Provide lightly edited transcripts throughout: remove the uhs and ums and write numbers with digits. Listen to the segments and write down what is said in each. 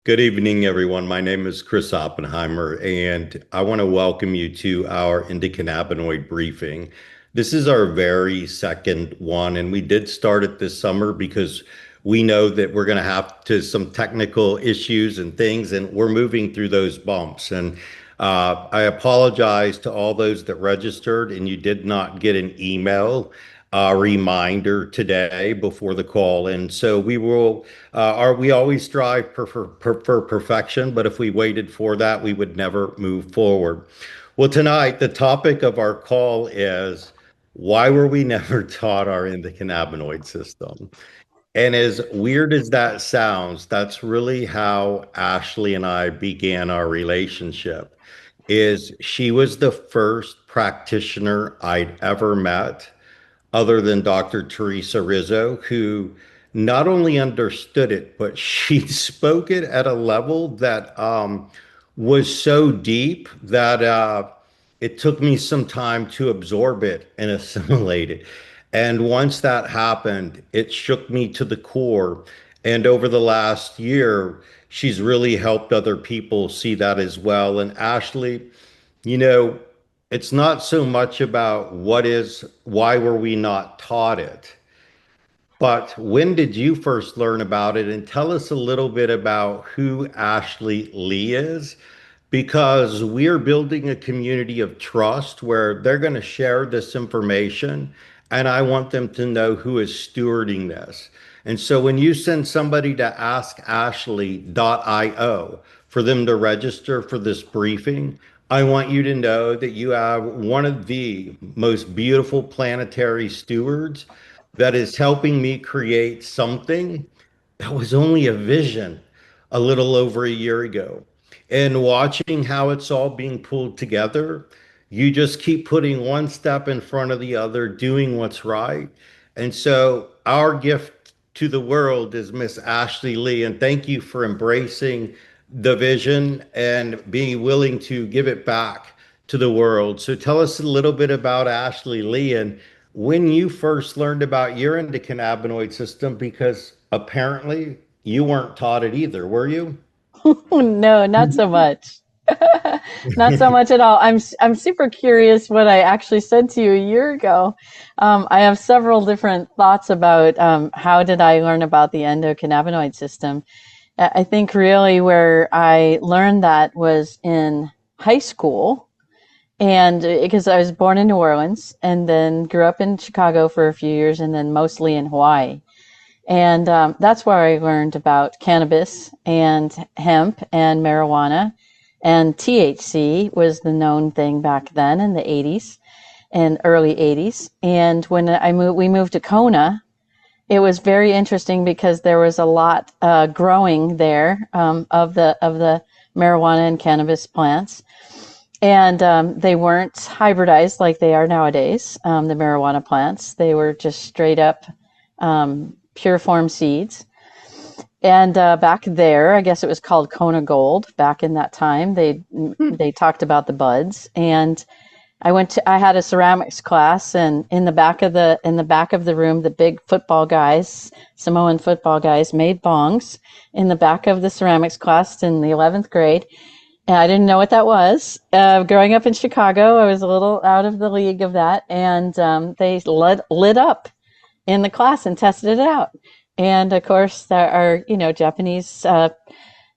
Good evening, everyone. My name is Chris Oppenheimer, and I want to welcome you to our Endocannabinoid Briefing. This is our very second one, and we did start it this summer because we know that we're going to have to some technical issues and things, and we're moving through those bumps. And I apologize to all those that registered and you did not get an email reminder today before the call. And so we always strive for perfection, but if we waited for that, we would never move forward. Well, tonight, the topic of our call is why were we never taught our endocannabinoid system? And as weird as that sounds, that's really how Ashley and I began our relationship. Is she was the first practitioner I'd ever met other than Dr. Teresa Rizzo, who not only understood it, but she spoke it at a level that was so deep that it took me some time to absorb it and assimilate it. And once that happened, it shook me to the core. And over the last year, she's really helped other people see that as well. And Ashley, you know, it's not so much about why were we not taught it, but when did you first learn about it? And tell us a little bit about who Ashley Lee is, because we're building a community of trust where they're going to share this information, and I want them to know who is stewarding this. And so when you send somebody to askashley.io for them to register for this briefing, I want you to know that you have one of the most beautiful planetary stewards that is helping me create something that was only a vision a little over a year ago. And watching how it's all being pulled together, you just keep putting one step in front of the other, doing what's right. And so our gift to the world is Miss Ashley Lee. And thank you for embracing the vision and being willing to give it back to the world. So tell us a little bit about Ashley Lee and when you first learned about your endocannabinoid system, because apparently you weren't taught it either, were you? No, not so much. Not so much at all. I'm super curious what I actually said to you a year ago. I have several different thoughts about how did I learn about the endocannabinoid system. I think really where I learned that was in high school, and because I was born in New Orleans and then grew up in Chicago for a few years and then mostly in Hawaii. And that's where I learned about cannabis and hemp and marijuana. And THC was the known thing back then in the 80s and early 80s. And when we moved to Kona, it was very interesting because there was a lot growing there of the marijuana and cannabis plants. And they weren't hybridized like they are nowadays, the marijuana plants. They were just straight up pure form seeds. And back there, I guess it was called Kona Gold back in that time. They talked about the buds, and I had a ceramics class, and in the back of the room, the big football guys, Samoan football guys, made bongs in the back of the ceramics class in the 11th grade. And I didn't know what that was. Growing up in Chicago, I was a little out of the league of that, and they lit up in the class and tested it out. And of course, our Japanese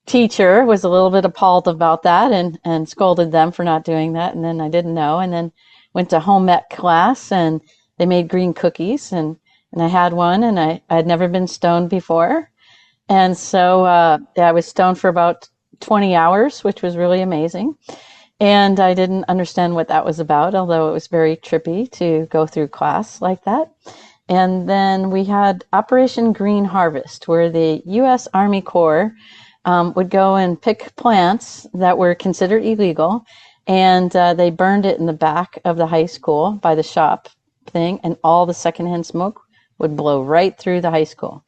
teacher was a little bit appalled about that and scolded them for not doing that. And then I didn't know, and then went to home ec class, and they made green cookies, and I had one, and I had never been stoned before, and so I was stoned for about 20 hours, which was really amazing. And I didn't understand what that was about, although it was very trippy to go through class like that. And then we had Operation Green Harvest, where the U.S. Army Corps would go and pick plants that were considered illegal, and they burned it in the back of the high school by the shop thing, and all the secondhand smoke would blow right through the high school.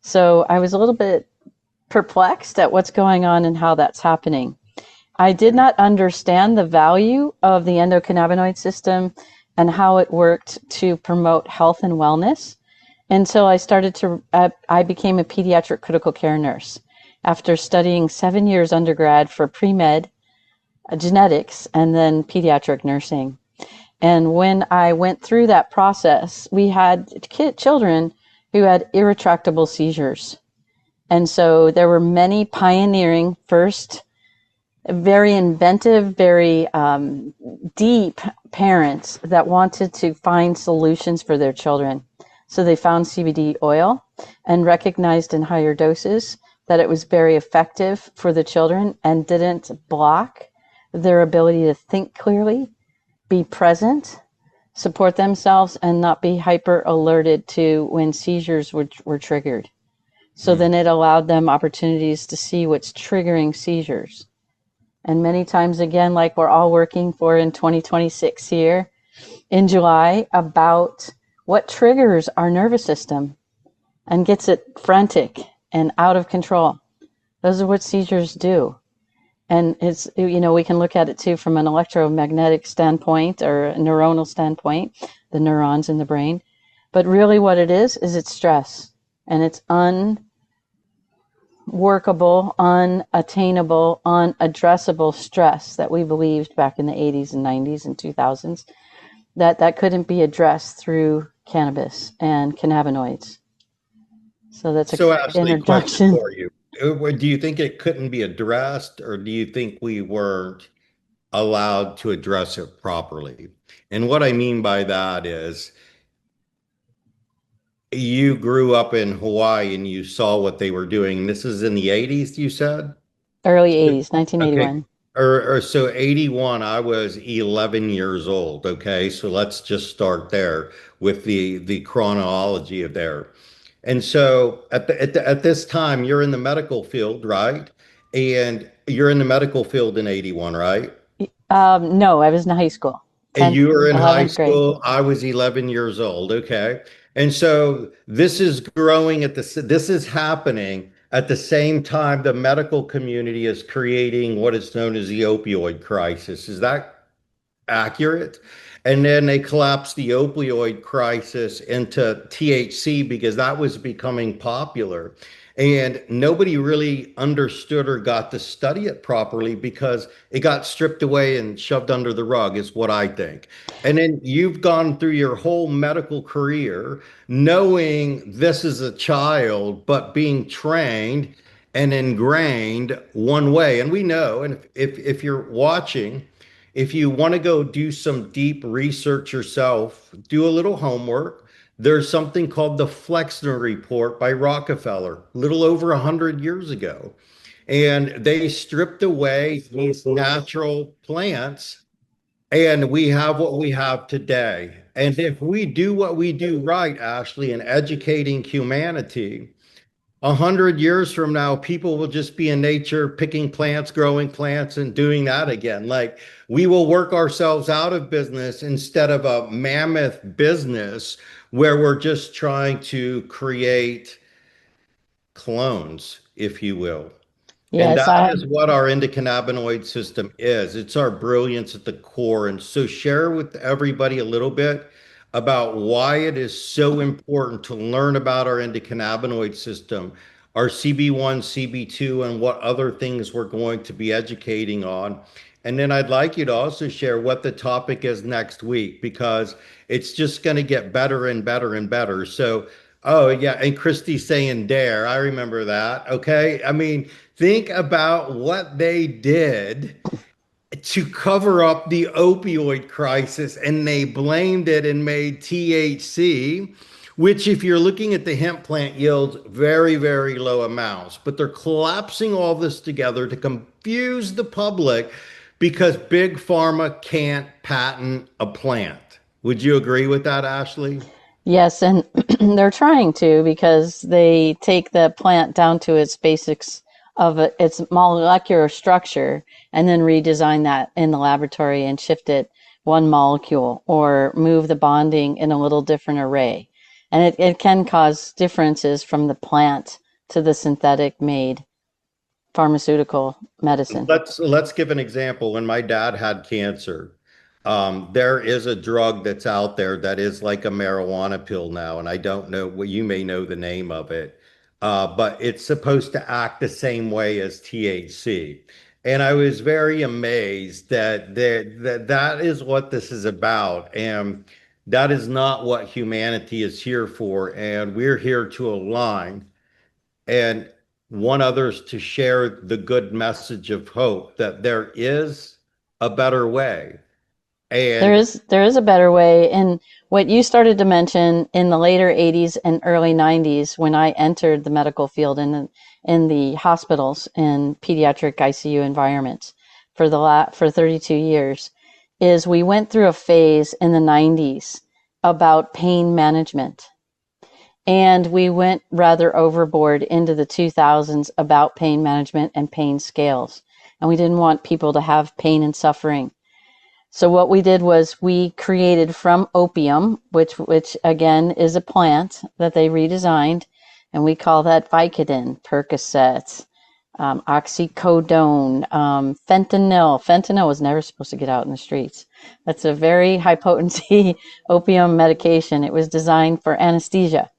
So I was a little bit perplexed at what's going on and how that's happening. I did not understand the value of the endocannabinoid system and how it worked to promote health and wellness until I became a pediatric critical care nurse. after studying 7 years undergrad for pre-med genetics and then pediatric nursing. And when I went through that process, we had children who had irretractable seizures. And so there were many pioneering, first, very inventive, very deep parents that wanted to find solutions for their children. So they found CBD oil and recognized in higher doses that it was very effective for the children and didn't block their ability to think clearly, be present, support themselves, and not be hyper alerted to when seizures were triggered. So Hmm. then it allowed them opportunities to see what's triggering seizures. And many times, again, like we're all working for in 2026 here in July, about what triggers our nervous system and gets it frantic and out of control. Those are what seizures do. And it's, we can look at it too from an electromagnetic standpoint or a neuronal standpoint, the neurons in the brain. But really what it is it's stress. And it's unworkable, unattainable, unaddressable stress that we believed back in the 80s and 90s and 2000s that couldn't be addressed through cannabis and cannabinoids. So that's a So, quick Ashley, question introduction. for you. Do you think it couldn't be addressed, or do you think we weren't allowed to address it properly? And what I mean by that is you grew up in Hawaii and you saw what they were doing. This is in the 80s, you said? Early 80s, Okay. 1981. Or so 81, I was 11 years old. Okay. So let's just start there with the chronology of there. And so at this time, you're in the medical field, right? And you're in the medical field in 81, right? No, I was in high school, And 10th, you were in high 11th grade. school. I was 11 years old. Okay. And so this is growing this is happening at the same time the medical community is creating what is known as the opioid crisis. Is that accurate? And then they collapsed the opioid crisis into THC because that was becoming popular. And nobody really understood or got to study it properly because it got stripped away and shoved under the rug, is what I think. And then you've gone through your whole medical career knowing this is a child, but being trained and ingrained one way. And we know, and if you're watching, if you want to go do some deep research yourself, do a little homework. There's something called the Flexner Report by Rockefeller, a little over 100 years ago. And they stripped away these natural plants, and we have what we have today. And if we do what we do right, Ashley, in educating humanity, 100 years from now, people will just be in nature picking plants, growing plants, and doing that again. Like we will work ourselves out of business instead of a mammoth business where we're just trying to create clones, if you will. And Yes, that I is what our endocannabinoid system is. It's our brilliance at the core. And so share with everybody a little bit about why it is so important to learn about our endocannabinoid system, our CB1, CB2, and what other things we're going to be educating on. And then I'd like you to also share what the topic is next week because it's just going to get better and better and better. So, oh, yeah. And Christy's saying dare. I remember that. Okay. I mean, think about what they did to cover up the opioid crisis, and they blamed it and made THC, which, if you're looking at the hemp plant, yields very, very low amounts. But they're collapsing all this together to confuse the public because big pharma can't patent a plant. Would you agree with that, Ashley? Yes, and they're trying to because they take the plant down to its basics of its molecular structure and then redesign that in the laboratory and shift it one molecule or move the bonding in a little different array. And it can cause differences from the plant to the synthetic made pharmaceutical medicine. Let's give an example. When my dad had cancer, there is a drug that's out there that is like a marijuana pill now, and I don't know what you may know the name of it. but it's supposed to act the same way as THC. And I was very amazed that is what this is about. And that is not what humanity is here for. And we're here to align and want others to share the good message of hope that there is a better way. And There is a better way. And what you started to mention in the later 80s and early 90s, when I entered the medical field in the hospitals and pediatric ICU environments for 32 years, is we went through a phase in the 90s about pain management. And we went rather overboard into the 2000s about pain management and pain scales. And we didn't want people to have pain and suffering. So what we did was we created from opium, which again is a plant that they redesigned, and we call that Vicodin, Percocet, oxycodone, fentanyl. Fentanyl was never supposed to get out in the streets. That's a very high potency opium medication. It was designed for anesthesia.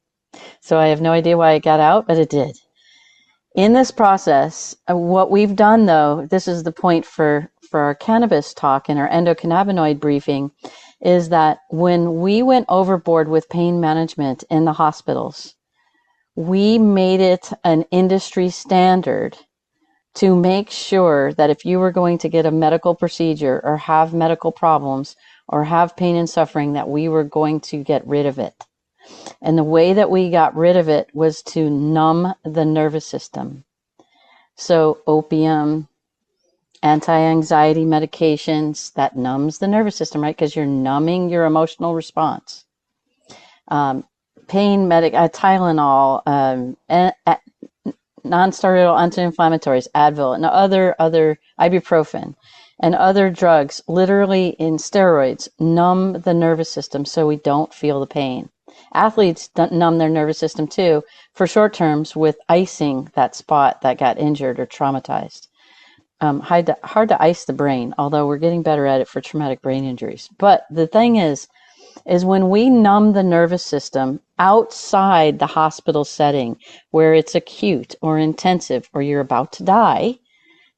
So I have no idea why it got out, but it did. In this process, what we've done, though, this is the point for our cannabis talk and our endocannabinoid briefing, is that when we went overboard with pain management in the hospitals, we made it an industry standard to make sure that if you were going to get a medical procedure or have medical problems or have pain and suffering, that we were going to get rid of it. And the way that we got rid of it was to numb the nervous system. So opium, anti-anxiety medications, that numbs the nervous system, right? Because you're numbing your emotional response. Tylenol, non-steroidal anti-inflammatories, Advil, and other ibuprofen, and other drugs, literally in steroids, numb the nervous system so we don't feel the pain. Athletes numb their nervous system too for short terms with icing that spot that got injured or traumatized. Hard to ice the brain, although we're getting better at it for traumatic brain injuries. But the thing is when we numb the nervous system outside the hospital setting where it's acute or intensive or you're about to die,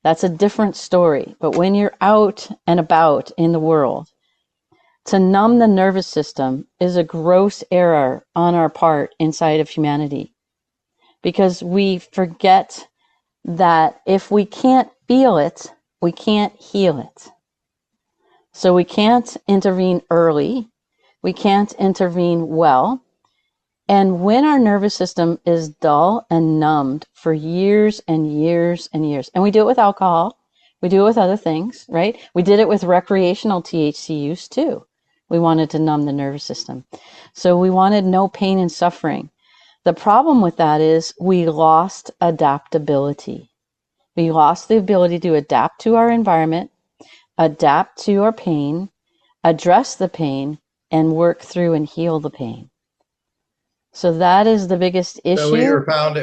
that's a different story. But when you're out and about in the world, to numb the nervous system is a gross error on our part inside of humanity, because we forget that if we can't feel it, we can't heal it. So we can't intervene early, we can't intervene well. And when our nervous system is dull and numbed for years and years and years, and we do it with alcohol, we do it with other things, right? We did it with recreational THC use too. We wanted to numb the nervous system. So we wanted no pain and suffering. The problem with that is we lost adaptability. We lost the ability to adapt to our environment, adapt to our pain, address the pain, and work through and heal the pain. So that is the biggest issue.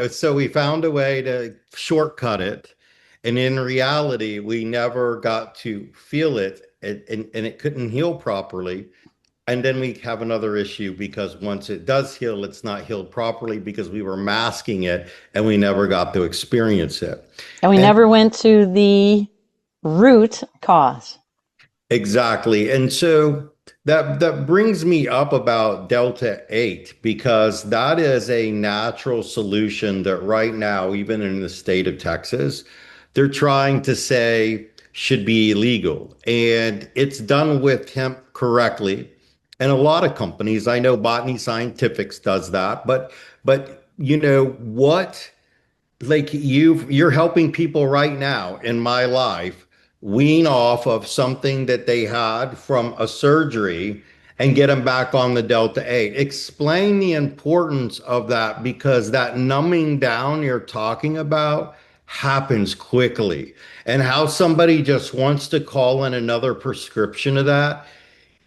so we found a way to shortcut it. And in reality, we never got to feel it and it couldn't heal properly. And then we have another issue because once it does heal, it's not healed properly because we were masking it and we never got to experience it. And we And never went to the root cause. exactly. And so that brings me up about Delta 8 because that is a natural solution that right now, even in the state of Texas, they're trying to say should be illegal. And it's done with hemp correctly. And a lot of companies, I know Botany Scientifics does that, but you know what? Like you're helping people right now in my life wean off of something that they had from a surgery and get them back on the Delta 8. Explain the importance of that because that numbing down you're talking about happens quickly. And how somebody just wants to call in another prescription of that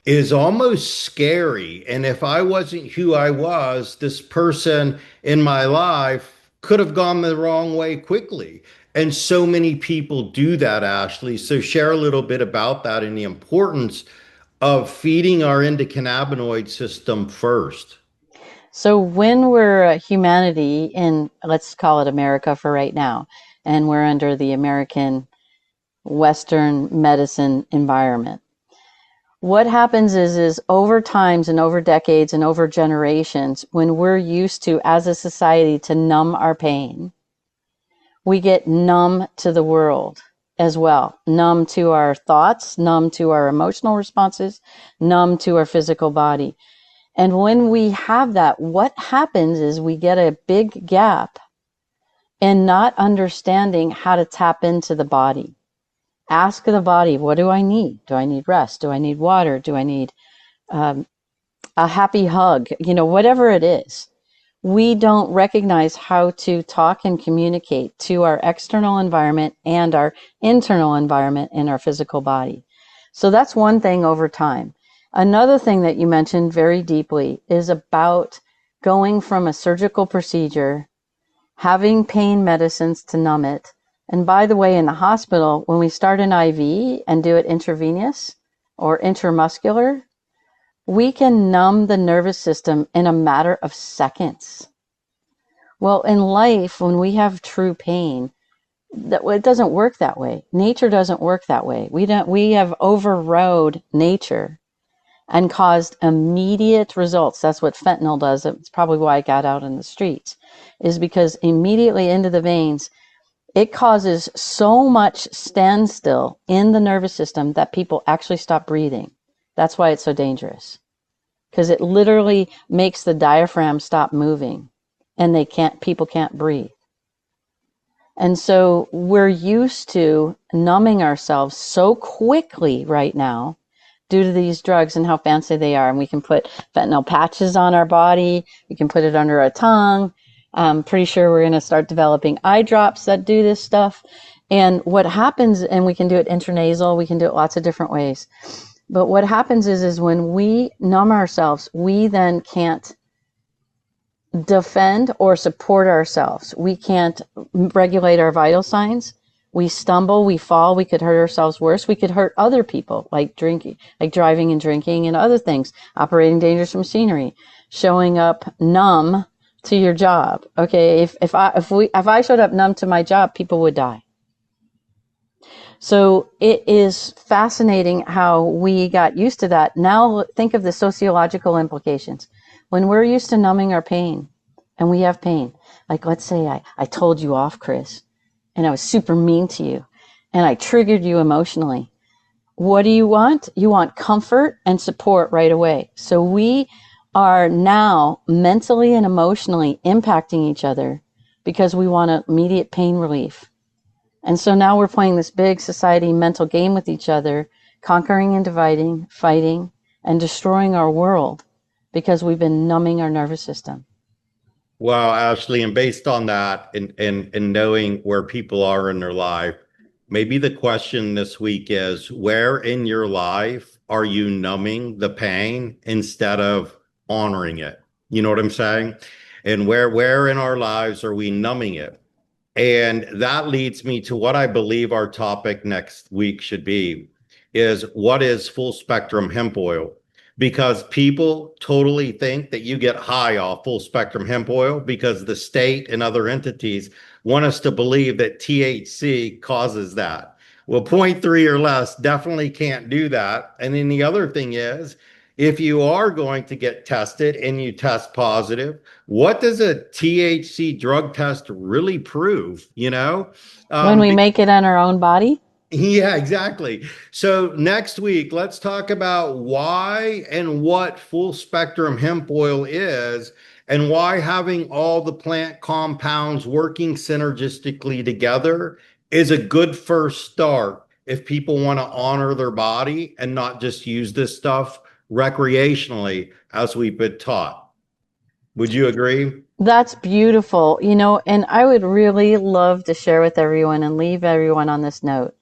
is almost scary. And if I wasn't who I was, this person in my life could have gone the wrong way quickly. And so many people do that, Ashley. So share a little bit about that and the importance of feeding our endocannabinoid system first. So when we're humanity in, let's call it America for right now, and we're under the American Western medicine environment, what happens is over times and over decades and over generations, when we're used to, as a society, to numb our pain, we get numb to the world as well, numb to our thoughts, numb to our emotional responses, numb to our physical body. And when we have that, what happens is we get a big gap in not understanding how to tap into the body. Ask the body, what do I need? Do I need rest? Do I need water? Do I need um, a happy hug? Whatever it is. We don't recognize how to talk and communicate to our external environment and our internal environment in our physical body. So that's one thing over time. Another thing that you mentioned very deeply is about going from a surgical procedure, having pain medicines to numb it. And by the way, in the hospital, when we start an IV and do it intravenous or intramuscular, we can numb the nervous system in a matter of seconds. Well, in life, when we have true pain, it doesn't work that way. Nature doesn't work that way. We have overrode nature and caused immediate results. That's what fentanyl does. It's probably why it got out in the streets, is because immediately into the veins, it causes so much standstill in the nervous system that people actually stop breathing. That's why it's so dangerous, because it literally makes the diaphragm stop moving, and people can't breathe. And so we're used to numbing ourselves so quickly right now due to these drugs and how fancy they are. And we can put fentanyl patches on our body. We can put it under our tongue. I'm pretty sure we're going to start developing eye drops that do this stuff. And what happens, and we can do it intranasal, we can do it lots of different ways. But what happens is when we numb ourselves, we then can't defend or support ourselves. We can't regulate our vital signs. We stumble, we fall, we could hurt ourselves worse. We could hurt other people, like driving and drinking and other things, operating dangerous machinery, showing up numb to your job. Okay, if I showed up numb to my job, people would die. So it is fascinating how we got used to that. Now think of the sociological implications. When we're used to numbing our pain, and we have pain, like let's say I told you off, Chris, and I was super mean to you, and I triggered you emotionally. What do you want? You want comfort and support right away. So we are now mentally and emotionally impacting each other because we want immediate pain relief. And so now we're playing this big society mental game with each other, conquering and dividing, fighting, and destroying our world because we've been numbing our nervous system. Well, Ashley, and based on that and knowing where people are in their life, maybe the question this week is, where in your life are you numbing the pain instead of honoring it? You know what I'm saying? And where in our lives are we numbing it? And that leads me to what I believe our topic next week should be, is what is full spectrum hemp oil? Because people totally think that you get high off full spectrum hemp oil because the state and other entities want us to believe that THC causes that. Well, 0.3 or less definitely can't do that. And then the other thing is, if you are going to get tested and you test positive, what does a THC drug test really prove? When we Be- make it in our own body, yeah, exactly. So next week, let's talk about why and what full spectrum hemp oil is, and why having all the plant compounds working synergistically together is a good first start if people want to honor their body and not just use this stuff recreationally as we've been taught. Would you agree? that's beautiful, and I would really love to share with everyone and leave everyone on this note.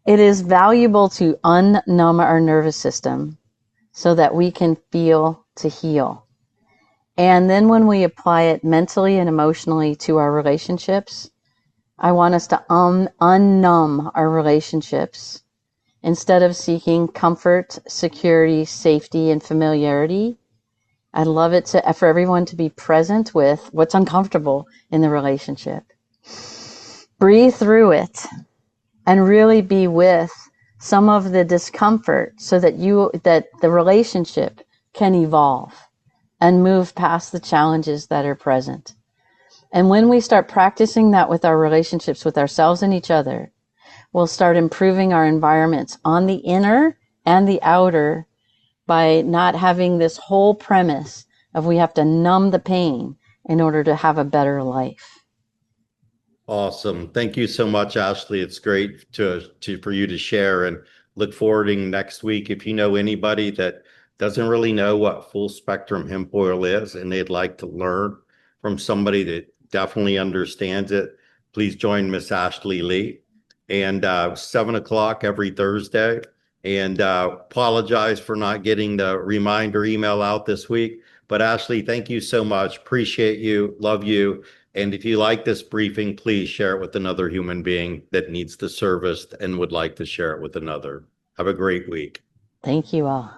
It is valuable to unnumb our nervous system so that we can feel to heal. And then when we apply it mentally and emotionally to our relationships, I want us to unnumb our relationships instead of seeking comfort, security, safety, and familiarity. I'd love it for everyone to be present with what's uncomfortable in the relationship. Breathe through it and really be with some of the discomfort so that the relationship can evolve and move past the challenges that are present. And when we start practicing that with our relationships with ourselves and each other, we'll start improving our environments on the inner and the outer by not having this whole premise of we have to numb the pain in order to have a better life. Awesome. Thank you so much, Ashley. It's great for you to share and look forward to next week. If you know anybody that doesn't really know what full spectrum hemp oil is and they'd like to learn from somebody that definitely understands it, please join Miss Ashley Lee. And 7 o'clock every Thursday. And apologize for not getting the reminder email out this week. But Ashley, thank you so much. Appreciate you. Love you. And if you like this briefing, please share it with another human being that needs the service and would like to share it with another. Have a great week. Thank you all.